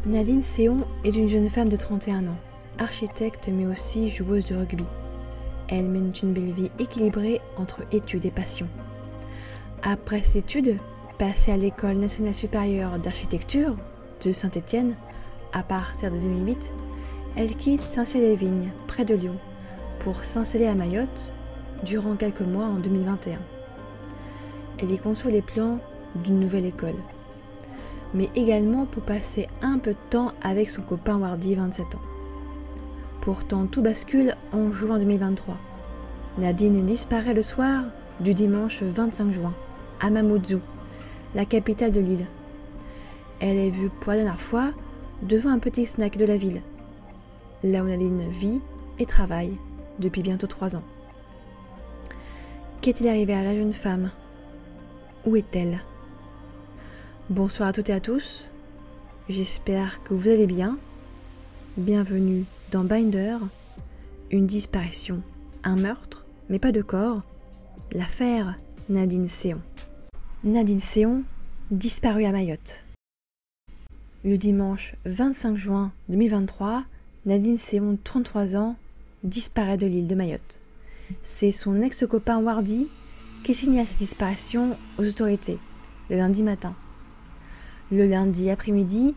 Nadine Séon est une jeune femme de 31 ans, architecte mais aussi joueuse de rugby. Elle mène une belle vie équilibrée entre études et passion. Après ses études, passée à l'École nationale supérieure d'architecture de Saint-Étienne, à partir de 2008, elle quitte Saint-Ciel-les-Vignes, près de Lyon, pour s'installer à Mayotte durant quelques mois en 2021. Elle y conçoit les plans d'une nouvelle école, mais également pour passer un peu de temps avec son copain Wardy, 27 ans. Pourtant, tout bascule en juin 2023. Nadine disparaît le soir du dimanche 25 juin, à Mamoudzou, la capitale de l'île. Elle est vue pour la dernière fois devant un petit snack de la ville, là où Nadine vit et travaille depuis bientôt 3 ans. Qu'est-il arrivé à la jeune femme? Où est-elle? Bonsoir à toutes et à tous, j'espère que vous allez bien. Bienvenue dans Binder, une disparition, un meurtre, mais pas de corps, l'affaire Nadine Séon. Nadine Séon, disparue à Mayotte. Le dimanche 25 juin 2023, Nadine Séon, 33 ans, disparaît de l'île de Mayotte. C'est son ex-copain Wardy qui signale sa disparition aux autorités le lundi matin. Le lundi après-midi,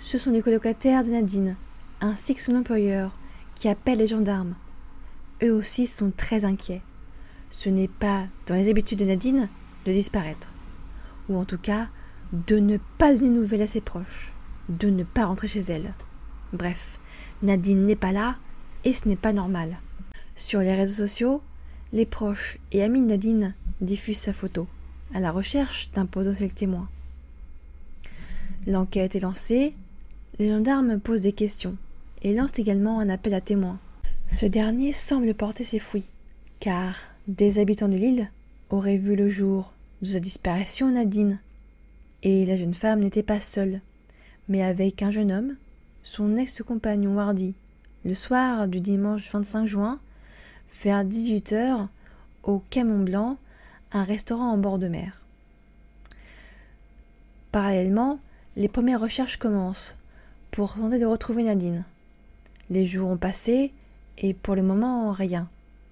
ce sont les colocataires de Nadine, ainsi que son employeur, qui appellent les gendarmes. Eux aussi sont très inquiets. Ce n'est pas dans les habitudes de Nadine de disparaître, ou en tout cas de ne pas donner de nouvelles à ses proches, de ne pas rentrer chez elle. Bref, Nadine n'est pas là et ce n'est pas normal. Sur les réseaux sociaux, les proches et amis de Nadine diffusent sa photo, à la recherche d'un potentiel témoin. L'enquête est lancée, les gendarmes posent des questions et lancent également un appel à témoins. Ce dernier semble porter ses fruits, car des habitants de l'île auraient vu le jour de sa disparition Nadine. Et la jeune femme n'était pas seule, mais avec un jeune homme, son ex-compagnon Wardy, le soir du dimanche 25 juin, vers 18h, au Quai Mont-Blanc, un restaurant en bord de mer. Parallèlement, les premières recherches commencent pour tenter de retrouver Nadine. Les jours ont passé et pour le moment, rien.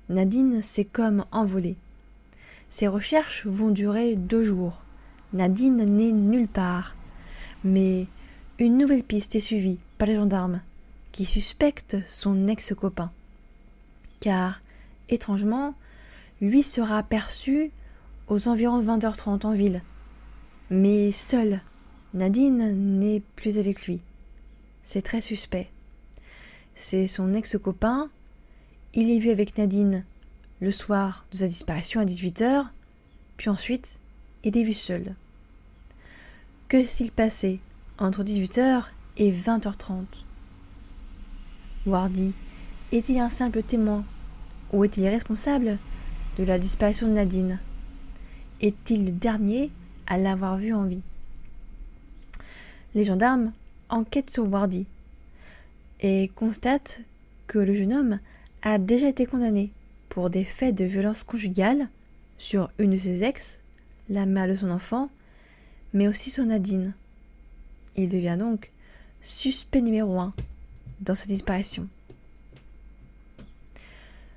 Nadine s'est comme envolée. Ces recherches vont durer 2 jours. Nadine n'est nulle part. Mais une nouvelle piste est suivie par les gendarmes qui suspectent son ex-copain. Car, étrangement, lui sera aperçu aux environs de 20h30 en ville. Mais seul, Nadine n'est plus avec lui. C'est très suspect. C'est son ex-copain. Il est vu avec Nadine le soir de sa disparition à 18h, puis ensuite, il est vu seul. Que s'est-il passé entre 18h et 20h30? Wardy est-il un simple témoin ou est-il responsable de la disparition de Nadine? Est-il le dernier à l'avoir vue en vie? Les gendarmes enquêtent sur Wardy et constatent que le jeune homme a déjà été condamné pour des faits de violence conjugale sur une de ses ex, la mère de son enfant, mais aussi sur Nadine. Il devient donc suspect numéro 1 dans sa disparition.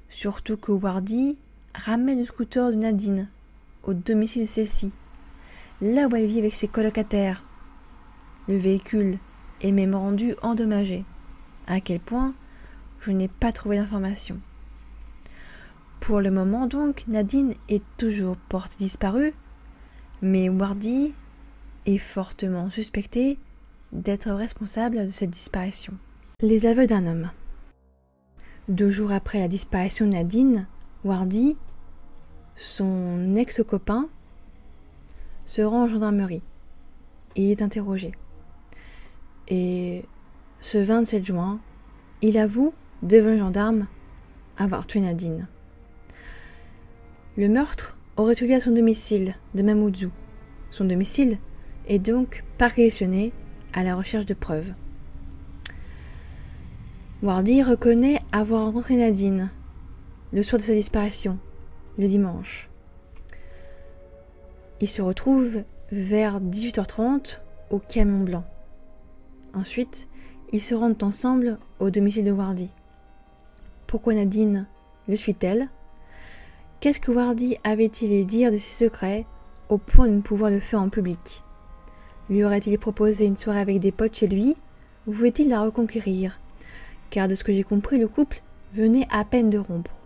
Surtout que Wardy ramène le scooter de Nadine au domicile de celle-ci, là où elle vit avec ses colocataires. Le véhicule est même rendu endommagé. À quel point, je n'ai pas trouvé d'informations. Pour le moment donc, Nadine est toujours portée disparue, mais Wardy est fortement suspecté d'être responsable de cette disparition. Les aveux d'un homme. 2 jours après la disparition de Nadine, Wardy, son ex-copain, se rend en gendarmerie. Il est interrogé. Et ce 27 juin, il avoue devant le gendarme avoir tué Nadine. Le meurtre aurait eu lieu à son domicile de Mamoudzou. Son domicile est donc perquisitionné à la recherche de preuves. Wardy reconnaît avoir rencontré Nadine le soir de sa disparition, le dimanche. Il se retrouve vers 18h30 au Quai Mont-Blanc. Ensuite, ils se rendent ensemble au domicile de Wardy. Pourquoi Nadine le suit-elle? Qu'est-ce que Wardy avait-il à lui dire de ses secrets au point de ne pouvoir le faire en public? Lui aurait-il proposé une soirée avec des potes chez lui ou voulait-il la reconquérir? Car de ce que j'ai compris, le couple venait à peine de rompre.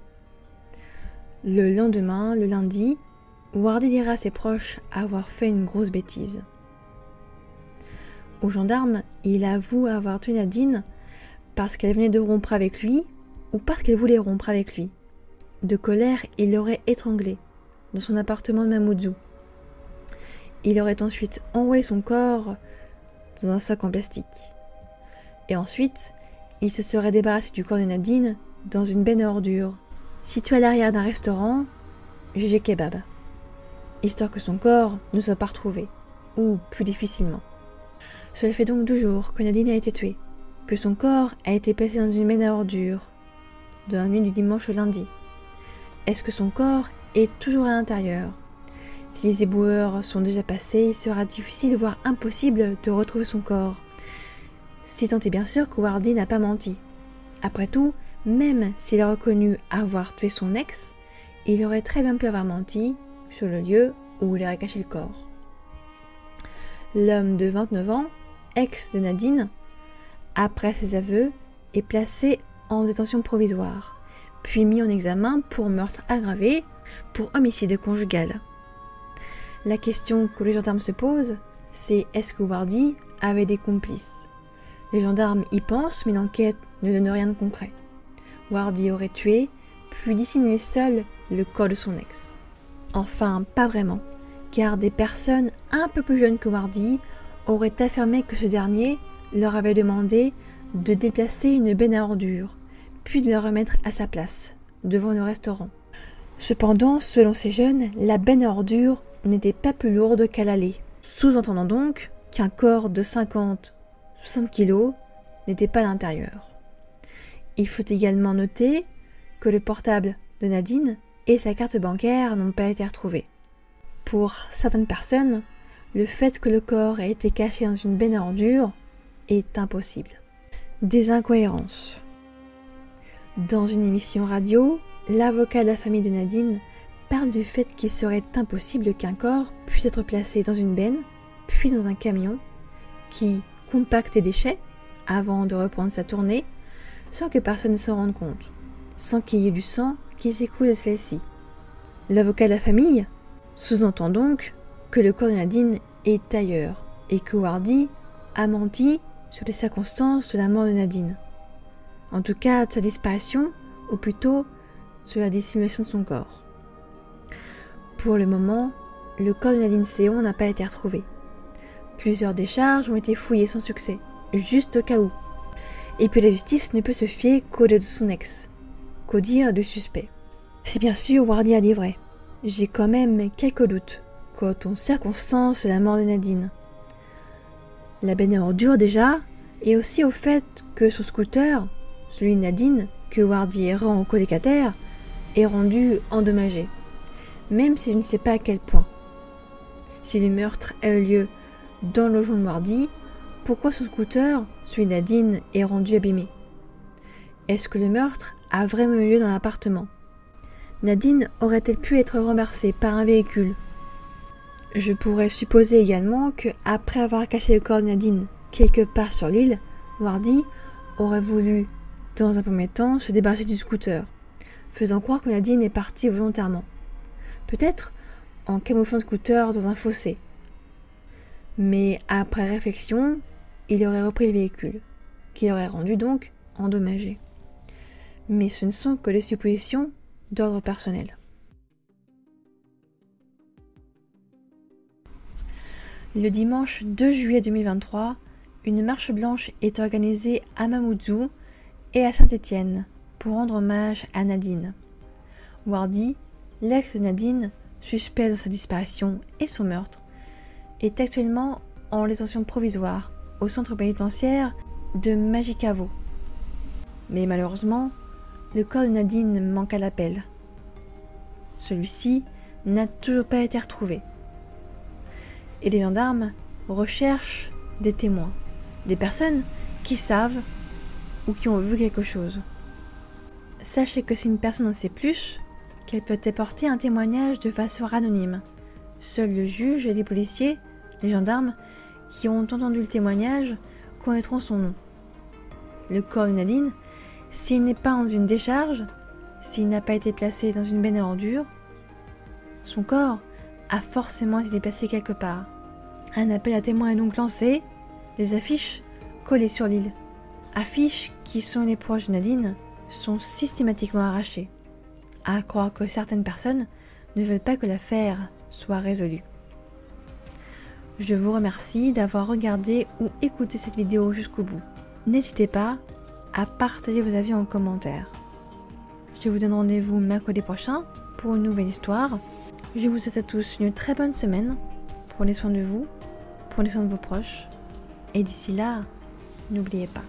Le lendemain, le lundi, Wardy dira à ses proches avoir fait une grosse bêtise. Aux gendarmes, il avoue avoir tué Nadine parce qu'elle venait de rompre avec lui ou parce qu'elle voulait rompre avec lui. De colère, il l'aurait étranglée dans son appartement de Mamoudzou. Il aurait ensuite enroué son corps dans un sac en plastique. Et ensuite, il se serait débarrassé du corps de Nadine dans une benne à ordures, située à l'arrière d'un restaurant jugé kebab, histoire que son corps ne soit pas retrouvé, ou plus difficilement. Cela fait donc 2 jours que Nadine a été tuée, que son corps a été placé dans une benne à ordures, dans la nuit du dimanche au lundi. Est-ce que son corps est toujours à l'intérieur? Si les éboueurs sont déjà passés, il sera difficile, voire impossible, de retrouver son corps. Si tant est bien sûr que Wardy n'a pas menti. Après tout, même s'il a reconnu avoir tué son ex, il aurait très bien pu avoir menti sur le lieu où il aurait caché le corps. L'homme de 29 ans, ex de Nadine, après ses aveux, est placé en détention provisoire, puis mis en examen pour meurtre aggravé, pour homicide conjugal. La question que les gendarmes se posent, c'est est-ce que Wardy avait des complices? Les gendarmes y pensent, mais l'enquête ne donne rien de concret. Wardy aurait tué, puis dissimulé seul le corps de son ex. Enfin, pas vraiment, car des personnes un peu plus jeunes que Wardy auraient affirmé que ce dernier leur avait demandé de déplacer une benne à ordures, puis de la remettre à sa place, devant le restaurant. Cependant, selon ces jeunes, la benne à ordures n'était pas plus lourde qu'à l'aller, sous-entendant donc qu'un corps de 50-60 kg n'était pas à l'intérieur. Il faut également noter que le portable de Nadine et sa carte bancaire n'ont pas été retrouvés. Pour certaines personnes, le fait que le corps ait été caché dans une benne à ordures est impossible. Des incohérences. Dans une émission radio, l'avocat de la famille de Nadine parle du fait qu'il serait impossible qu'un corps puisse être placé dans une benne, puis dans un camion, qui compacte les déchets avant de reprendre sa tournée, sans que personne ne s'en rende compte, sans qu'il y ait du sang qui s'écoule de celle-ci. L'avocat de la famille sous-entend donc que le corps de Nadine est ailleurs, et que Wardy a menti sur les circonstances de la mort de Nadine. En tout cas, de sa disparition, ou plutôt sur la dissimulation de son corps. Pour le moment, le corps de Nadine Séon n'a pas été retrouvé. Plusieurs décharges ont été fouillées sans succès, juste au cas où. Et puis la justice ne peut se fier qu'au dire de son ex, qu'au dire du suspect. Si bien sûr Wardy a livré, j'ai quand même quelques doutes quant aux circonstances de la mort de Nadine. La benne à ordures déjà, et aussi au fait que son scooter, celui de Nadine, que Wardy rend au colocataire, est rendu endommagé, même si je ne sais pas à quel point. Si le meurtre a eu lieu dans le logement de Wardy, pourquoi son scooter, celui de Nadine, est rendu abîmé? Est-ce que le meurtre a vraiment eu lieu dans l'appartement? Nadine aurait-elle pu être renversée par un véhicule? Je pourrais supposer également que, après avoir caché le corps de Nadine quelque part sur l'île, Wardy aurait voulu, dans un premier temps, se débarrasser du scooter, faisant croire que Nadine est partie volontairement. Peut-être en camouflant le scooter dans un fossé. Mais après réflexion, il aurait repris le véhicule, qu'il aurait rendu donc endommagé. Mais ce ne sont que des suppositions d'ordre personnel. Le dimanche 2 juillet 2023, une marche blanche est organisée à Mamoudzou et à Saint-Étienne pour rendre hommage à Nadine. Wardy, l'ex de Nadine, suspect dans sa disparition et son meurtre, est actuellement en détention provisoire au centre pénitentiaire de Majicavo. Mais malheureusement, le corps de Nadine manque à l'appel. Celui-ci n'a toujours pas été retrouvé. Et les gendarmes recherchent des témoins, des personnes qui savent ou qui ont vu quelque chose. Sachez que si une personne en sait plus, qu'elle peut apporter un témoignage de façon anonyme. Seul le juge et les policiers, les gendarmes, qui ont entendu le témoignage, connaîtront son nom. Le corps de Nadine, s'il n'est pas dans une décharge, s'il n'a pas été placé dans une benne à ordures, son corps a forcément été placé quelque part. Un appel à témoins est donc lancé, des affiches collées sur l'île. Affiches qui, selon les proches de Nadine, sont systématiquement arrachées. À croire que certaines personnes ne veulent pas que l'affaire soit résolue. Je vous remercie d'avoir regardé ou écouté cette vidéo jusqu'au bout. N'hésitez pas à partager vos avis en commentaire. Je vous donne rendez-vous mercredi prochain pour une nouvelle histoire. Je vous souhaite à tous une très bonne semaine. Prenez soin de vous, prenez soin de vos proches. Et d'ici là, n'oubliez pas,